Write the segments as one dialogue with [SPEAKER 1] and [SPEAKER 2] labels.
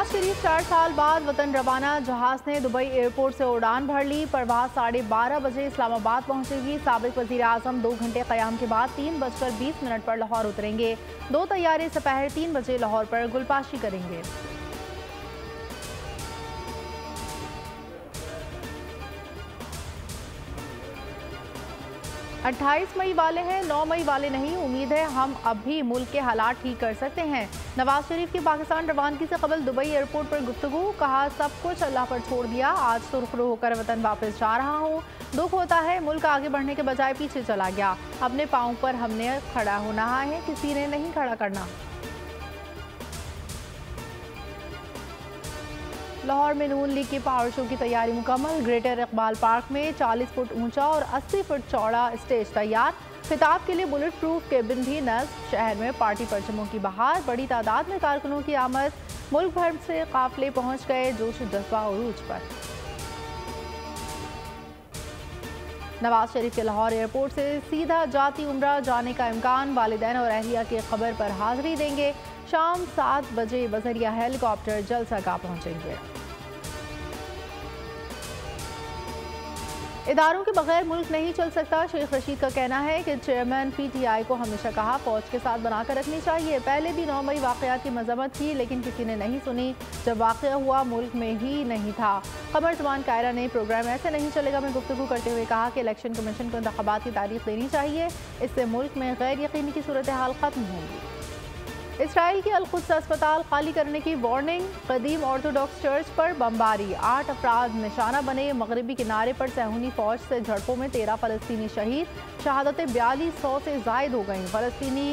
[SPEAKER 1] नवाज शरीफ 4 साल बाद वतन रवाना। जहाज ने दुबई एयरपोर्ट से उड़ान भर ली। परवाज 12:30 बजे इस्लामाबाद पहुंचेगी। साबिक वजीर आजम 2 घंटे क़याम के बाद 3:20 पर लाहौर उतरेंगे। 2 तैयारे दोपहर 3 बजे लाहौर पर गुलपाशी करेंगे। अट्ठाईस मई वाले हैं, 9 मई वाले नहीं। उम्मीद है हम अब भी मुल्क के हालात ठीक कर सकते हैं। नवाज शरीफ की पाकिस्तान रवानगी से कबल दुबई एयरपोर्ट पर गुफ्तगू। कहा सब कुछ अल्लाह पर छोड़ दिया, आज सुर्खरू होकर वतन वापस जा रहा हूँ। दुख होता है मुल्क आगे बढ़ने के बजाय पीछे चला गया। अपने पाँव पर हमने खड़ा होना है, किसी ने नहीं खड़ा करना। लाहौर में नून लीग के पावर शो की तैयारी मुकम्मल। ग्रेटर इकबाल पार्क में 40 फुट ऊंचा और 80 फुट चौड़ा स्टेज तैयार। खिताब के लिए बुलेट प्रूफ केबिन भी नस्ब। शहर में पार्टी परचमों की बहार। बड़ी तादाद में कारकुनों की आमद। मुल्क भर से काफिले पहुंच गए। जोश जज्बा उरूज पर। नवाज शरीफ के लाहौर एयरपोर्ट से सीधा जाती उम्रा जाने का इम्कान। वालिदैन और अहलिया की खबर पर हाजिरी देंगे। शाम 7 बजे बजरिया हेलीकॉप्टर जलसागाह पहुंचेंगे। इदारों के बगैर मुल्क नहीं चल सकता। शेख रशीद का कहना है कि चेयरमैन PTI को हमेशा कहा फौज के साथ बनाकर रखनी चाहिए। पहले भी 9 मई वाक़यात की मजम्मत की, लेकिन किसी ने नहीं सुनी। जब वाक़या हुआ मुल्क में ही नहीं था। कमर जमान कायरा ने प्रोग्राम ऐसे नहीं चलेगा में गुफ्तगू करते हुए कहा कि इलेक्शन कमीशन को इंतखाबात की तारीख देनी चाहिए। इससे मुल्क में गैर यकीनी की सूरत हाल खत्म होगी। इसराइल के अल-कुद्स अस्पताल खाली करने की वार्निंग। कदीम ऑर्थोडॉक्स चर्च पर बमबारी। 8 अफराद निशाना बने। मगरबी किनारे पर सहूनी फौज से झड़पों में 13 फ़लस्तीनी शहीद। शहादतें 4200 से जायद हो गईं। फ़लस्तीनी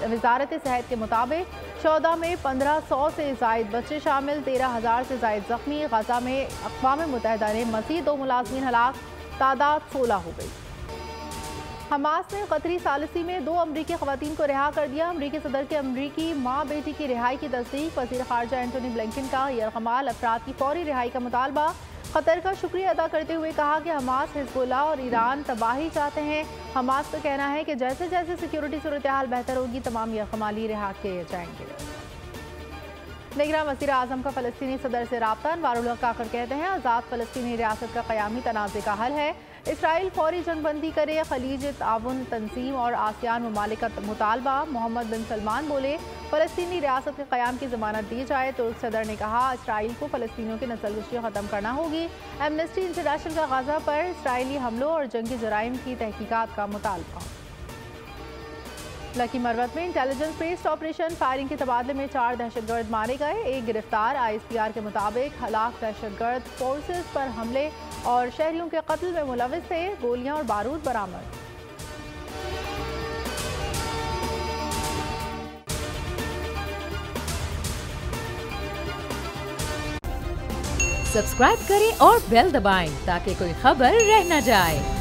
[SPEAKER 1] वजारत सेहत के मुताबिक 14 में 1500 से जायद बच्चे शामिल। 13,000 से जायद जख्मी। गजा में अक़वाम मुत्तहिदा ने मज़ीद 2 मुलाज़मीन हलाक। तादाद 16 हो गई। हमास ने कतरी सालिसी में 2 अमरीकी ख़वातीन को रिहा कर दिया। अमरीकी सदर के अमरीकी माँ बेटी की रिहाई की तस्दीक। वज़ीर ख़ारजा एंटोनी ब्लिंकन का यरगमाल अफराद की फौरी रिहाई का मुतालबा। कतर का शुक्रिया अदा करते हुए कहा कि हमास, हिज़्बुल्लाह और ईरान तबाही चाहते हैं। हमास का कहना है कि जैसे जैसे सिक्योरिटी सूरत हाल बेहतर होगी तमाम यरगमाली रिहा किए जाएंगे। निगरान वज़ीर आज़म का फ़लस्तीनी सदर से राब्ता। अनवारुल हक काकर कहते हैं आज़ाद फ़लस्तीनी रियासत का क़यामी तनाज़े का हल है। इसराइल फौरी जंगबंदी करे। खलीज ताउन तंजीम और आसियान ममालिक का मुतालबा। मोहम्मद बिन सलमान बोले फ़लस्तीनी रियासत के क़याम की ज़मानत दी जाए। तुर्क सदर ने कहा इसराइल को फ़लस्तीनियों की नस्लकुशी ख़त्म करना होगी। एमनेस्टी इंटरनेशनल का गाज़ा पर इसराइली हमलों और जंगी जराइम की तहकीकात का मुतालबा। लकी मरवत में इंटेलिजेंस बेस्ड ऑपरेशन। फायरिंग के तबादले में 4 दहशतगर्द मारे गए, 1 गिरफ्तार। ISPR के मुताबिक हलाक दहशतगर्द फोर्सेस पर हमले और शहरियों के कत्ल में मुलविस थे। गोलियां और बारूद बरामद।
[SPEAKER 2] सब्सक्राइब करें और बेल दबाएं ताकि कोई खबर रह न जाए।